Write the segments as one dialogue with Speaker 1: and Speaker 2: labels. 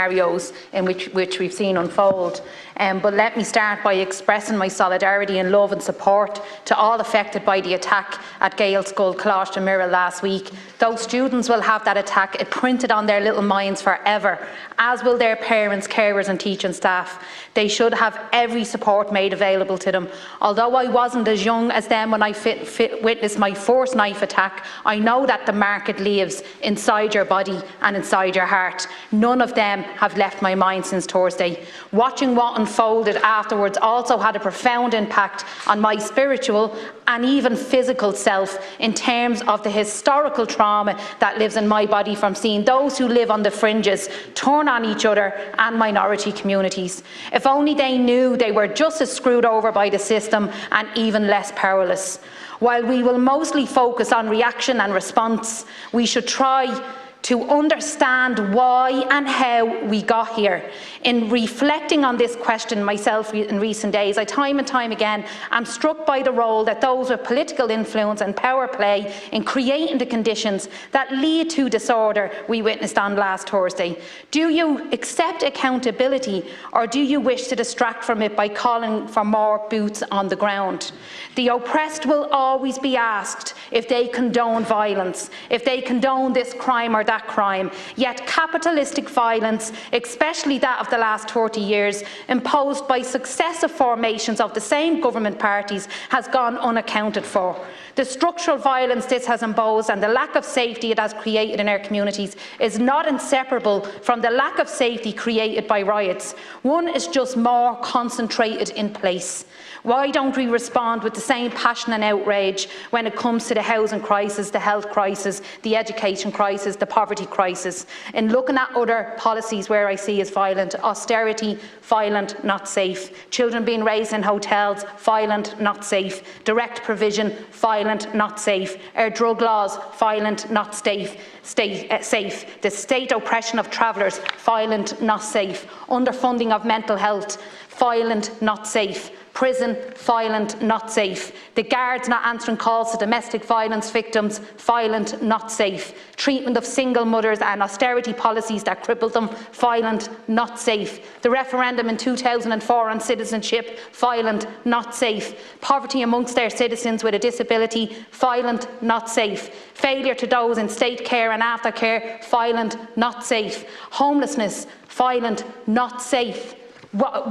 Speaker 1: scenarios in which we've seen unfold. But let me start by expressing my solidarity and love and support to all affected by the attack at Gael School, Closh and Mirror last week. Those students will have that attack imprinted on their little minds forever, as will their parents, carers and teaching staff. They should have every support made available to them. Although I wasn't as young as them when I witnessed my first knife attack, I know that the mark it leaves inside your body and inside your heart. None of them have left my mind since Thursday. Watching what unfolded afterwards also had a profound impact on my spiritual and even physical self in terms of the historical trauma that lives in my body from seeing those who live on the fringes turn on each other and minority communities. If only they knew they were just as screwed over by the system and even less powerless. While we will mostly focus on reaction and response, we should try to understand why and how we got here. In reflecting on this question myself in recent days, I time and time again am struck by the role that those with political influence and power play in creating the conditions that lead to disorder we witnessed on last Thursday. Do you accept accountability, or do you wish to distract from it by calling for more boots on the ground? The oppressed will always be asked if they condone violence, if they condone this crime or that crime. Yet capitalistic violence, especially that of the last 30 years, imposed by successive formations of the same government parties, has gone unaccounted for. The structural violence this has imposed and the lack of safety it has created in our communities is not inseparable from the lack of safety created by riots. One is just more concentrated in place. Why don't we respond with the same passion and outrage when it comes to the housing crisis, the health crisis, the education crisis, the poverty crisis? In looking at other policies where I see is violent, austerity, violent, not safe. Children being raised in hotels, violent, not safe. Direct provision, violent, not safe. Our drug laws, violent, not safe. The state oppression of travellers, violent, not safe. Underfunding of mental health, violent, not safe. Prison, violent, not safe. The guards not answering calls to domestic violence victims, violent, not safe. Treatment of single mothers and austerity policies that crippled them, violent, not safe. The referendum in 2004 on citizenship, violent, not safe. Poverty amongst their citizens with a disability, violent, not safe. Failure to those in state care and aftercare, violent, not safe. Homelessness, violent, not safe.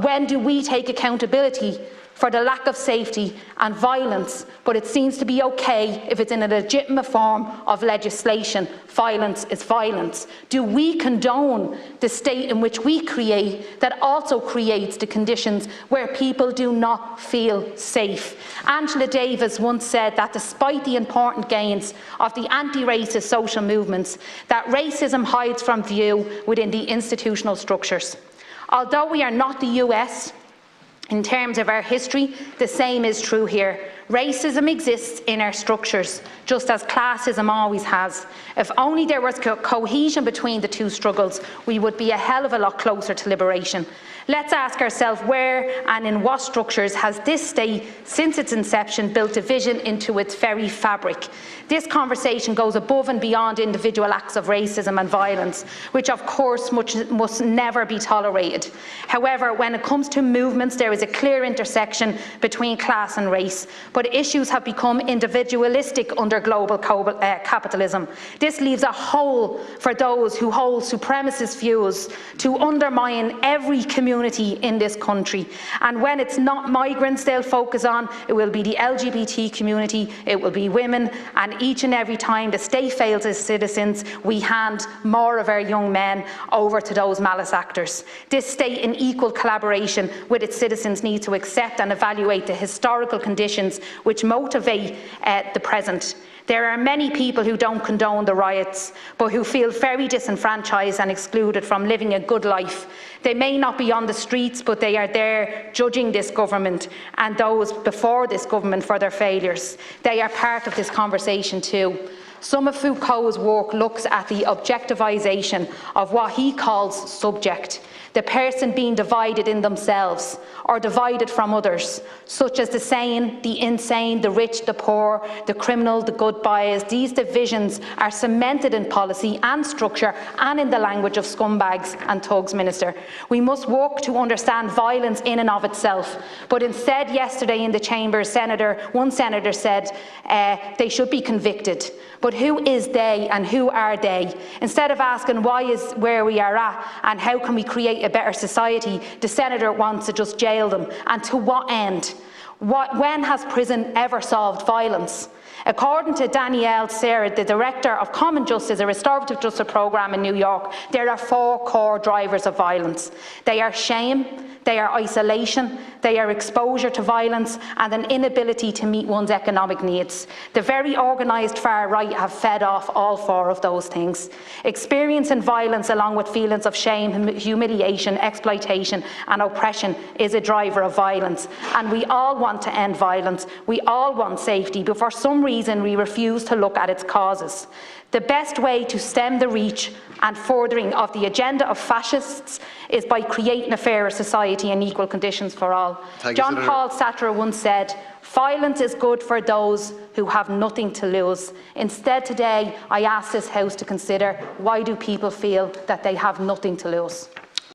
Speaker 1: When do we take accountability for the lack of safety and violence? But it seems to be okay if it's in a legitimate form of legislation. Violence is violence. Do we condone the state in which we create that also creates the conditions where people do not feel safe? Angela Davis once said that despite the important gains of the anti-racist social movements, that racism hides from view within the institutional structures. Although we are not the US, in terms of our history, the same is true here. Racism exists in our structures, just as classism always has. If only there was cohesion between the two struggles, we would be a hell of a lot closer to liberation. Let's ask ourselves where and in what structures has this state, since its inception, built division into its very fabric. This conversation goes above and beyond individual acts of racism and violence, which of course must never be tolerated. However, when it comes to movements, there is a clear intersection between class and race, but issues have become individualistic under global capitalism. This leaves a hole for those who hold supremacist views to undermine every community in this country. And when it's not migrants they'll focus on, it will be the LGBT community, it will be women, and each and every time the state fails as citizens, we hand more of our young men over to those malice actors. This state, in equal collaboration with its citizens, needs to accept and evaluate the historical conditions which motivate the present. There are many people who don't condone the riots, but who feel very disenfranchised and excluded from living a good life. They may not be on the streets, but they are there judging this government and those before this government for their failures. They are part of this conversation too. Some of Foucault's work looks at the objectivization of what he calls subject. the person being divided in themselves or divided from others, such as the sane, the insane, the rich, the poor, the criminal, the good bias. These divisions are cemented in policy and structure and in the language of scumbags and thugs, Minister. We must work to understand violence in and of itself, but instead yesterday in the Chamber, one senator said they should be convicted. But who is they and who are they? Instead of asking why is where we are at and how can we create a better society, the senator wants to just jail them. And to what end? When has prison ever solved violence? According to Danielle Serra, the Director of Common Justice, a restorative justice programme in New York, there are 4 core drivers of violence. They are shame, they are isolation, they are exposure to violence, and an inability to meet one's economic needs. The very organised far right have fed off all 4 of those things. Experiencing violence along with feelings of shame, humiliation, exploitation and oppression is a driver of violence. And we all want to end violence, we all want safety, but for some reason we refuse to look at its causes. The best way to stem the reach and furthering of the agenda of fascists is by creating a fairer society and equal conditions for all. John Paul Sartre once said, "Violence is good for those who have nothing to lose." Instead today, I ask this House to consider, why do people feel that they have nothing to lose?